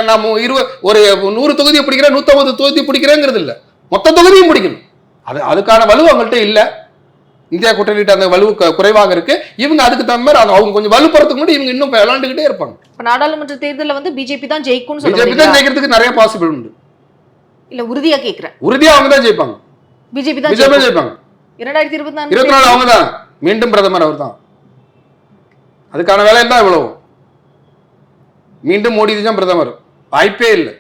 நம்ம 100 தொகுதியை பிடிக்கிறேன், 150 தொகுதி பிடிக்கிறேங்கிறது இல்லை, மொத்த தொகுதியும் பிடிக்கணும். அதுக்கான வலு அவங்கள்ட்ட இல்லை. இந்தியா கூட்டணிட்டு அந்த வலு குறைவாக இருக்கு. இவங்க அதுக்கு தகுந்த மாதிரி அவங்க கொஞ்சம் வலுப்படுறதுக்கு முன்னாடி இவங்க இன்னும் விளையாண்டுகிட்டே இருப்பாங்க. நாடாளுமன்ற தேர்தலில் வந்து பிஜேபி தான் ஜெயிக்கும், பிஜேபி தான் ஜெயிக்கிறதுக்கு நிறைய பாசிபிள் உண்டு. இல்ல உறுதியா கேக்குறேன், உறுதியா அவங்க தான் ஜெயிப்பாங்க. பிஜேபி தான் ஜெயிப்பாங்க. 2024 அவங்க தான் மீண்டும் பிரதமர், அவர் தான். அதுக்கான வேலை தான் இவ்வளவு. மீண்டும் மோடி தான் பிரதமர், வாய்ப்பே இல்லை,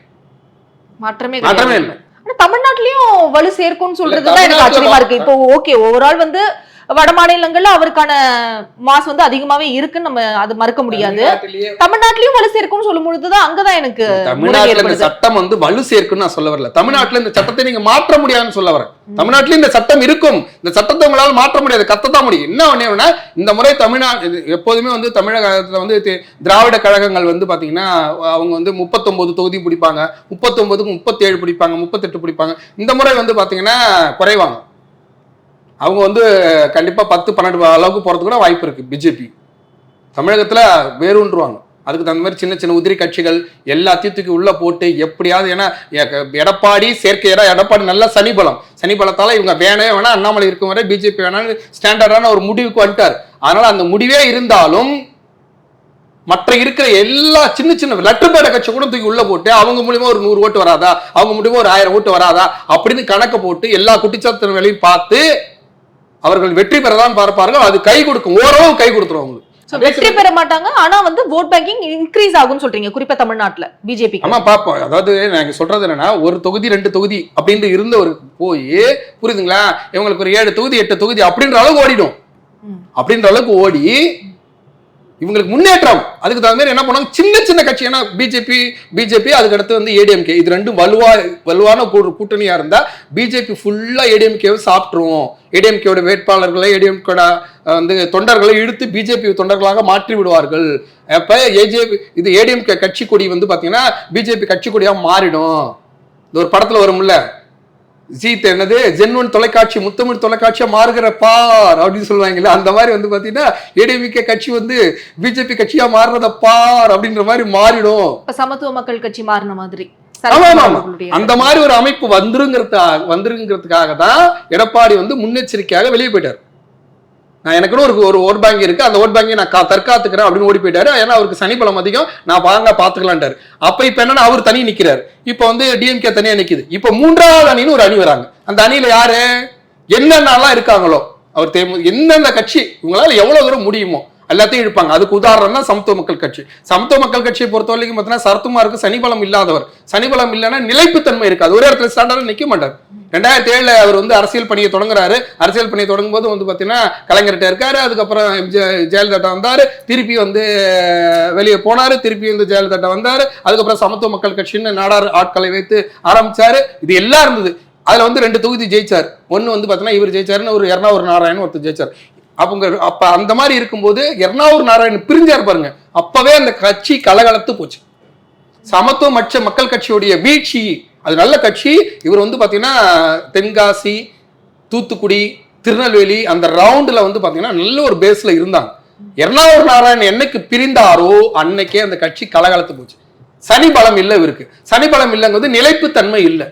மாற்றமே இல்லை. தமிழ்நாட்டிலயும் வலு சேர்க்கும்னு சொல்றதுதான் எனக்கு ஆச்சரியமா இருக்கு. இப்போ ஓகே, ஓவரால் வந்து வட மாநிலங்கள்ல அவருக்கான மாஸ் வந்து அதிகமாவே இருக்குன்னு நம்ம அது மறுக்க முடியாது. தமிழ்நாட்டிலயும் வலு சேர்க்கும்னு சொல்லும் பொழுதுதான் அங்கதான் எனக்கு தமிழ்நாட்டுல இந்த சட்டம் வந்து வலு சேர்க்குன்னு நான் சொல்ல வரல. தமிழ்நாட்டுல இந்த சட்டத்தை நீங்க மாற்ற முடியாதுன்னு சொல்ல வரேன். தமிழ்நாட்டிலும் இந்த சட்டம் இருக்கும், இந்த சட்டத்தை உங்களால் மாற்ற முடியாது, கத்தத்தான் முடியும். என்ன ஒண்ணு இந்த முறை தமிழ்நாடு எப்போதுமே வந்து தமிழகத்துல வந்து திராவிட கழகங்கள் வந்து பாத்தீங்கன்னா அவங்க வந்து 39 தொகுதி பிடிப்பாங்க, 39க்கு 37 பிடிப்பாங்க, 38 பிடிப்பாங்க. இந்த முறை வந்து பாத்தீங்கன்னா குறைவாங்க. அவங்க வந்து கண்டிப்பா 10-12 அளவுக்கு போறதுக்கு கூட வாய்ப்பு இருக்கு. பிஜேபி தமிழகத்துல வேரூன்றுவாங்க. அதுக்கு தகுந்த மாதிரி சின்ன சின்ன உதிரி கட்சிகள் எல்லாத்தையும் தூக்கி உள்ள போட்டு எப்படியாவது, ஏன்னா எடப்பாடி சேர்க்கையரா, எடப்பாடி நல்ல சனிபலத்தால இவங்க வேணவே வேணா, அண்ணாமலை இருக்கும் வரை பிஜேபி வேணான்னு ஸ்டாண்டர்டான ஒரு முடிவுக்கு வந்துட்டார். அதனால அந்த முடிவே இருந்தாலும் மற்ற இருக்கிற எல்லா சின்ன சின்ன லெட்டர் பேட கட்சி கூட தூக்கி உள்ள போட்டு அவங்க மூலியமா ஒரு 100 ஓட்டு வராதா, அவங்க மூலியமா ஒரு 1000 ஓட்டு வராதா அப்படின்னு கணக்கு போட்டு எல்லா குட்டிச்சாத்தன வேலையும் பார்த்து அவர்கள் வெற்றி பெறதான் பார்ப்பார்கள். அது கை கொடுக்கும், ஓரளவு கை கொடுத்துரும் அவங்களுக்கு. வெற்றி பெற மாட்டாங்க, ஆனா வந்து ஓட் பேங்கிங் இன்க்ரீஸ் ஆகும்னு சொல்றீங்க, குறிப்பா தமிழ்நாட்டுல பிஜேபி. ஆமா பாப்போம். அதாவது நாங்க சொல்றது என்னன்னா, ஒரு தொகுதி 2 தொகுதி அப்படின்னு இருந்தவருக்கு போய் புரியுதுங்களா, இவங்களுக்கு ஒரு 7 தொகுதி 8 தொகுதி அப்படின்ற அளவுக்கு ஓடிடும். அப்படின்ற அளவுக்கு ஓடி இவங்களுக்கு முன்னேற்றம். அதுக்கு தகுந்த மாதிரி என்ன பண்ணாங்க, சின்ன சின்ன கட்சி, ஏன்னா பிஜேபி அதுக்கு அடுத்து வந்து ஏடிஎம்கே, இது ரெண்டும் வலுவான கூட்டணியா இருந்தா பிஜேபி ஃபுல்லா ஏடிஎம்கேவை சாப்பிட்டுரும். ஏடிஎம்கேவோட வேட்பாளர்களை, ஏடிஎம்கேட வந்து தொண்டர்களை இழுத்து பிஜேபி தொண்டர்களாக மாற்றி விடுவார்கள். அப்ப இது ஏடிஎம்கே கட்சி கொடி வந்து பாத்தீங்கன்னா பிஜேபி கட்சி கொடியா மாறிடும். இந்த ஒரு படத்துல வரும்ல, என்னது ஜென்வன் தொலைக்காட்சி முத்தமிழ் தொலைக்காட்சியா மாறுகிற பார் அப்படின்னு சொல்லுவாங்கல்ல, அந்த மாதிரி வந்து பாத்தீங்கன்னா ஏடிஎம்கே கட்சி வந்து பிஜேபி கட்சியா மாறுறத பார் அப்படின்ற மாதிரி மாறிடும். சமத்துவ மக்கள் கட்சி மாறின மாதிரி. அந்த மாதிரி ஒரு அமைப்பு வந்துருங்கிறதுக்காக தான் எடப்பாடி வந்து முன்னெச்சரிக்கையாக வெளியே போயிட்டார். நான் எனக்குன்னு ஒரு ஓட் பேங்க் இருக்கு, அந்த ஓட் பேங்கை நான் தற்காத்துக்கிறேன் அப்படின்னு ஓடி போயிட்டாரு. ஏன்னா அவருக்கு சனி பலம் அதிகம், நான் வாங்க பாத்துக்கலான்ட்டாரு. அப்ப இப்ப என்னன்னா அவர் தனி நிக்கிறார். இப்ப வந்து டிஎம்கே தனியா நிக்குது. இப்ப 3வது அணின்னு ஒரு அணி வராங்க. அந்த அணியில யாரு என்னென்னலாம் இருக்காங்களோ, அவர் எந்தெந்த கட்சி இவங்களால எவ்வளவு தூரம் முடியுமோ எல்லாத்தையும் இழுப்பாங்க. அதுக்கு உதாரணம் தான் சமத்துவ மக்கள் கட்சி. சமத்துவ மக்கள் கட்சியை பொறுத்த வரைக்கும் பார்த்தீங்கன்னா சரத்குமாருக்கு சனிபலம் இல்லாதவர். சனிபலம் இல்லைன்னா நிலைப்புத்தன்மை இருக்காது, ஒரே இடத்துல ஸ்டாண்டர்டா நிக்க மாட்டார். 2007 அவர் வந்து அரசியல் பணியை தொடங்குறாரு. அரசியல் பணியை தொடங்கும் போது வந்து பாத்தீங்கன்னா கலைஞர்கிட்ட இருக்காரு. அதுக்கப்புறம் ஜெயலலிதா வந்தாரு, திருப்பி வந்து வெளியே போனாரு, திருப்பி வந்து ஜெயலலிதா வந்தாரு. அதுக்கப்புறம் சமத்துவ மக்கள் கட்சின்னு நாடார் ஆட்களை வைத்து ஆரம்பிச்சாரு. இது எல்லாம் இருந்தது. அதுல வந்து 2 தொகுதி ஜெயிச்சார். ஒன்னு வந்து பாத்தீங்கன்னா இவர் ஜெயிச்சாருன்னு ஒரு எர்ணாவூர் நாராயணன் ஒருத்தர் ஜெயிச்சார். அப்ப அந்த மாதிரி இருக்கும்போது எர்ணாவூர் நாராயணன் பிரிஞ்சார் பாருங்க, அப்பவே அந்த கட்சி கலகலத்து போச்சு. சமத்துவ மக்கள் கட்சியுடைய வீழ்ச்சி, அது நல்ல கட்சி. இவர் வந்து பாத்தீங்கன்னா தென்காசி, தூத்துக்குடி, திருநெல்வேலி அந்த ரவுண்டுல வந்து பாத்தீங்கன்னா நல்ல ஒரு பேஸ்ல இருந்தாங்க. எர்ணாவூர் நாராயணன் என்னைக்கு பிரிந்தாரோ அன்னைக்கே அந்த கட்சி கலகலத்து போச்சு. சனி பலம் இல்லை இவருக்கு. சனி பலம் இல்லைங்கிறது நிலைப்பு தன்மை இல்லை.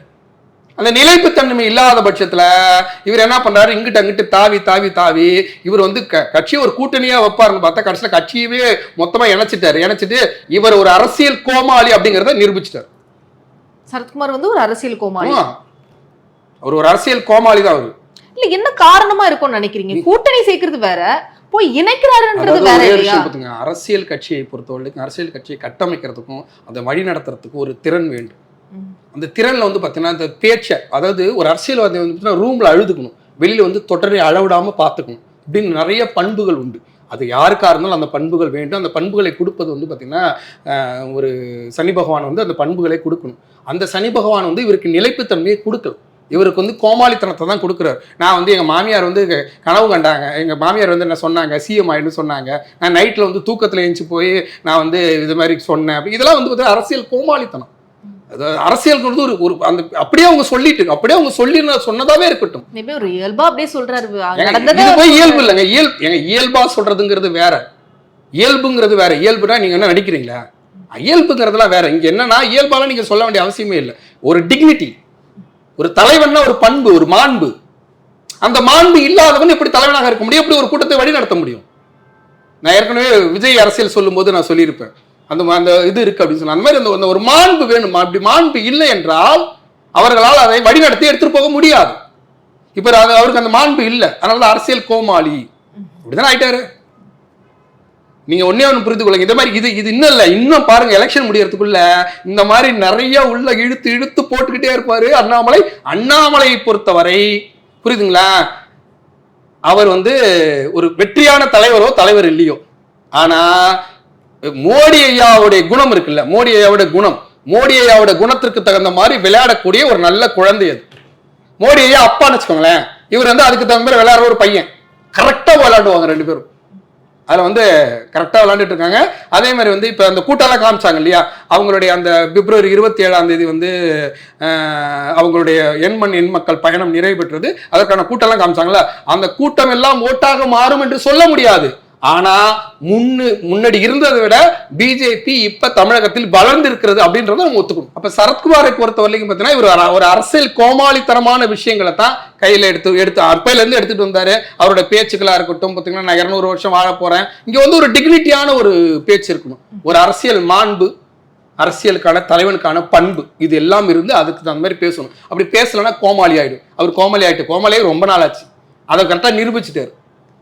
அந்த நிலைப்பு தன்மை இல்லாத பட்சத்துல இவர் என்ன பண்றாரு, இங்கிட்ட அங்கிட்டு தாவி இவர் வந்து கட்சியை ஒரு கூட்டணியா வைப்பாருன்னு பார்த்தா கடைசியில கட்சியவே மொத்தமா இணைச்சிட்டு இவர் ஒரு அரசியல் கோமாளி அப்படிங்கறத நிரூபிச்சிட்டார். சரத்குமார் வந்து ஒரு அரசியல் கோமாளி. அவர் ஒரு அரசியல் கோமாளி தான். அவரு இல்ல என்ன காரணமா இருக்கும்னு நினைக்கிறீங்க? கூட்டணி சேர்க்கிறது வேற, போய் இணைக்கிறாருன்றது வேற இல்லையா? அரசியல் கட்சியை பொறுத்தவரைக்கும் அரசியல் கட்சியை கட்டமைக்கிறதுக்கும் அதை வழி நடத்துறதுக்கும் ஒரு திறன் வேண்டும். அந்த திறன்ல வந்து பாத்தீங்கன்னா அந்த பேச்சை, அதாவது ஒரு அரசியல்வாதி வந்து ரூம்ல அழுதுக்கணும், வெளியில வந்து தொடரை அளவிடாம பார்த்துக்கணும் அப்படின்னு நிறைய பண்புகள் உண்டு. அது யாருக்கா இருந்தாலும் அந்த பண்புகள் வேண்டும். அந்த பண்புகளை கொடுப்பது வந்து பாத்தீங்கன்னா ஒரு சனி பகவான் வந்து அந்த பண்புகளை கொடுக்கணும். அந்த சனி பகவான் வந்து இவருக்கு நிலைப்புத்தன்மையை கொடுக்கணும். இவருக்கு வந்து கோமாளித்தனத்தை தான் கொடுக்குறாரு. நான் வந்து எங்கள் மாமியார் வந்து கனவு கண்டாங்க, எங்கள் மாமியார் வந்து என்ன சொன்னாங்க, சிஎம் ஆயிடுன்னு சொன்னாங்க, நான் நைட்டில் வந்து தூக்கத்தில் எழுந்துச்சு போய் நான் வந்து இது மாதிரி சொன்னேன். இதெல்லாம் வந்து பார்த்தீங்கன்னா அரசியல் கோமாளித்தனம். அரசியலுக்கு வந்து ஒரு அந்த அப்படியே அவங்க சொல்லிட்டு அப்படியே அவங்க சொல்லி சொன்னதாவே இருக்கட்டும். ஒரு இயல்பா அப்படியே சொல்றாரு. இயல்பு இல்லைங்க, இயல்பா சொல்றதுங்கிறது வேற, இயல்புங்கிறது வேற. இயல்புனா நீங்க என்ன நடிக்கிறீங்களா? இயல்புங்கிறதுலாம் வேற. இங்க என்னன்னா இயல்பால நீங்க சொல்ல வேண்டிய அவசியமே இல்லை. ஒரு டிக்னிட்டி, ஒரு தலைவன்னா ஒரு பண்பு, ஒரு மாண்பு. அந்த மாண்பு இல்லாதவன் எப்படி தலைவனாக இருக்க முடியும்? எப்படி ஒரு கூட்டத்தை வழி நடத்த முடியும்? நான் ஏற்கனவே விஜய் அரசியல் சொல்லும் போது நான் சொல்லியிருப்பேன், அந்த இது இருக்கு அப்படின்னு சொன்னா, அந்த மாதிரி அந்த ஒரு மாண்பு வேணும். அப்படி மாண்பு இல்லை என்றால் அவர்களால் அதை வழிநடத்தி எடுத்துட்டு போக முடியாது. இப்ப அவருக்கு அந்த மாண்பு இல்லை, அதனால அரசியல் கோமாளி அப்படிதான் ஆயிட்டாரு. நீங்க ஒன்னே ஒன்று புரிந்து கொள்ளுங்க, இந்த மாதிரி இது இன்னும் இல்லை, இன்னும் பாருங்க எலெக்ஷன் முடியறதுக்குள்ள இந்த மாதிரி நிறைய உள்ள இழுத்து போட்டுக்கிட்டே இருப்பாரு அண்ணாமலையை பொறுத்தவரை. புரியுதுங்களா? அவர் வந்து ஒரு வெற்றியான தலைவர் இல்லையோ, ஆனா மோடி ஐயாவுடைய குணம் இருக்குல்ல, மோடி ஐயாவோட குணத்திற்கு தகுந்த மாதிரி விளையாடக்கூடிய ஒரு நல்ல குழந்தை அது. மோடி ஐயா அப்பான்னு வச்சுக்கோங்களேன், இவர் வந்து அதுக்கு தகுந்த மாதிரி விளையாடுற ஒரு பையன். கரெக்டா விளையாடுவாங்க ரெண்டு பேரும். அதுல வந்து கரெக்டா விளையாண்டுட்டு இருக்காங்க. அதே மாதிரி வந்து இப்ப அந்த கூட்டம்லாம் காமிச்சாங்க இல்லையா, அவங்களுடைய அந்த பிப்ரவரி 27 வந்து அவங்களுடைய எண் மக்கள் பயணம் நிறைவு பெற்றது. அதற்கான கூட்டம்லாம் காமிச்சாங்கல்ல, அந்த கூட்டம் எல்லாம் ஓட்டாக மாறும் என்று சொல்ல முடியாது. ஆனா முன்னாடி இருந்ததை விட பிஜேபி இப்ப தமிழகத்தில் வளர்ந்து இருக்கிறது அப்படின்றத நம்ம ஒத்துக்கணும். அப்ப சரத்குமாரை பொறுத்த வரைக்கும் பாத்தீங்கன்னா இவர் ஒரு அரசியல் கோமாளித்தனமான விஷயங்களை தான் கையில எடுத்து அப்பையில இருந்து எடுத்துட்டு வந்தாரு. அவரோட பேச்சுக்களா இருக்கட்டும், பாத்தீங்கன்னா நான் 200 வருஷம் வாழ போறேன், இங்க வந்து ஒரு டிக்னிட்டியான ஒரு பேச்சு இருக்கணும், ஒரு அரசியல் மாண்பு, அரசியலுக்கான தலைவனுக்கான பண்பு, இது எல்லாம் இருந்து அதுக்கு தகுந்த மாதிரி பேசணும். அப்படி பேசலன்னா கோமாளி ஆயிடும். அவர் கோமாளியே ரொம்ப நாள் ஆச்சு, அதை கரெக்டா நிரூபிச்சுட்டாரு.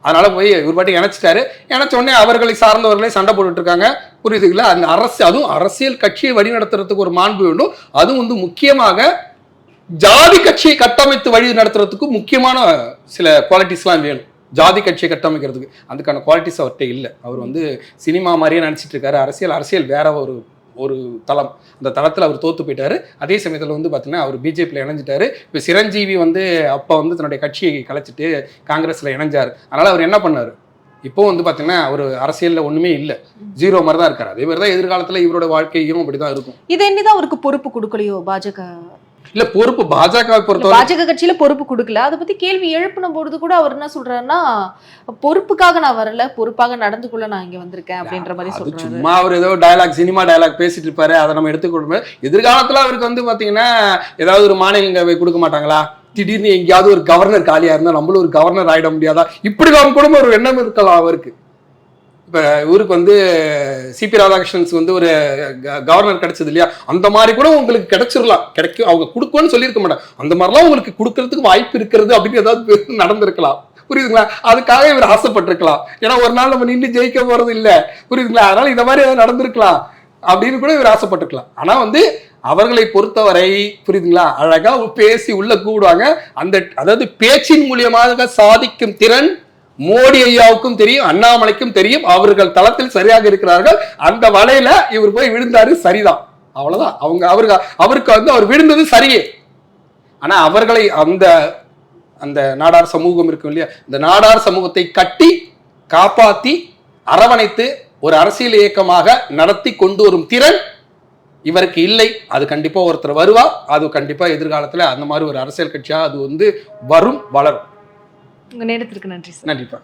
அதனால போய் இவர் பாட்டி இணைச்சிட்டாரு. இணைச்ச உடனே அவர்களை சார்ந்தவர்களே சண்டை போட்டுட்டு இருக்காங்க. புரியுதுங்களா? அந்த அதுவும் அரசியல் கட்சியை வழி நடத்துறதுக்கு ஒரு மாண்பு வேண்டும். அதுவும் வந்து முக்கியமாக ஜாதி கட்சியை கட்டமைத்து வழி நடத்துறதுக்கு முக்கியமான சில குவாலிட்டிஸ்லாம் வேணும். ஜாதி கட்சியை கட்டமைக்கிறதுக்கு அதுக்கான குவாலிட்டிஸ் அவர்கிட்ட இல்லை. அவர் வந்து சினிமா மாதிரியே நினைச்சிட்டு இருக்காரு. அரசியல் வேற ஒரு தளம், அந்த தளத்தில் அவர் தோத்து போயிட்டாரு. அதே சமயத்தில் வந்து பார்த்தீங்கன்னா அவர் பிஜேபியில் இணைஞ்சிட்டாரு. இப்போ சிரஞ்சீவி வந்து அப்போ வந்து தன்னுடைய கட்சியை கலைச்சிட்டு காங்கிரஸில் இணைஞ்சார். அதனால் அவர் என்ன பண்ணார், இப்போ வந்து பார்த்தீங்கன்னா அவர் அரசியலில் ஒன்றுமே இல்லை, ஜீரோ மாதிரி தான் இருக்காரு. அதே மாதிரி தான் எதிர்காலத்தில் இவரோட வாழ்க்கையும் அப்படி தான் இருக்கும். இது என்னதான் அவருக்கு பொறுப்பு கொடுக்கலையோ பாஜக? இல்ல, பொறுப்பு பாஜகவை பொறுத்தவரை பாஜக கட்சியில பொறுப்பு கொடுக்கல. அதை பத்தி கேள்வி எழுப்பின பொழுது கூட அவர் என்ன சொல்றாருன்னா, பொறுப்புக்காக நான் வரல, பொறுப்பாக நடந்து கொள்ள நான் இங்க வந்திருக்கேன் அப்படின்ற மாதிரி சொல்றாரு. சும்மா அவர் ஏதோ சினிமா டயலாக் பேசிட்டு இருப்பாரு, அதை நம்ம எடுத்துக்கொள்ளும். எதிர்காலத்துல அவருக்கு வந்து பாத்தீங்கன்னா ஏதாவது ஒரு மாநிலங்களவை கொடுக்க மாட்டாங்களா, திடீர்னு எங்கேயாவது ஒரு கவர்னர் காலியா இருந்தா நம்மளும் ஒரு கவர்னர் ஆயிட முடியாதா, இப்படி அவங்க கூட ஒரு எண்ணம் இருக்கலாம் அவருக்கு. இப்ப இவருக்கு வந்து சிபி ராதாகிருஷ்ணன்ஸ் வந்து ஒரு கவர்னர் கிடைச்சது இல்லையா, அந்த மாதிரி கூட உங்களுக்கு கிடைச்சிடலாம், கிடைக்கும். அவங்க கொடுக்கணும்னு சொல்லியிருக்க மாட்டாங்க, அந்த மாதிரிலாம் உங்களுக்கு கொடுக்கறதுக்கு வாய்ப்பு இருக்கிறது அப்படின்னு ஏதாவது நடந்திருக்கலாம். புரியுதுங்களா? அதுக்காக இவர் ஆசைப்பட்டிருக்கலாம். ஏன்னா ஒரு நாள் நம்ம நின்று ஜெயிக்க போறது இல்லை, புரியுதுங்களா? அதனால இந்த மாதிரி ஏதாவது நடந்திருக்கலாம் அப்படின்னு கூட இவர் ஆசைப்பட்டிருக்கலாம். ஆனா வந்து அவர்களை பொறுத்தவரை புரியுதுங்களா, அழகா பேசி உள்ள கூடுவாங்க. அதாவது பேச்சின் மூலியமாக சாதிக்கும் திறன் மோடி ஐயாவுக்கும் தெரியும், அண்ணாமலைக்கும் தெரியும். அவர்கள் தளத்தில் சரியாக இருக்கிறார்கள். அந்த வலையில இவர் போய் விழுந்தாரு, சரிதான், அவ்வளவுதான். அவருக்கு வந்து அவர் விழுந்தது சரியே. ஆனா அவர்களை அந்த நாடார் சமூகம் இருக்கும் இல்லையா, இந்த நாடார் சமூகத்தை கட்டி காப்பாத்தி அரவணைத்து ஒரு அரசியல் இயக்கமாக நடத்தி கொண்டு வரும் திறன் இவருக்கு இல்லை. அது கண்டிப்பா ஒருத்தர் வருவா, அது கண்டிப்பா எதிர்காலத்துல அந்த மாதிரி ஒரு அரசியல் கட்சியா அது வந்து வரும், வளரும். உங்க நேரத்திற்கு நன்றி. நன்றிப்பா.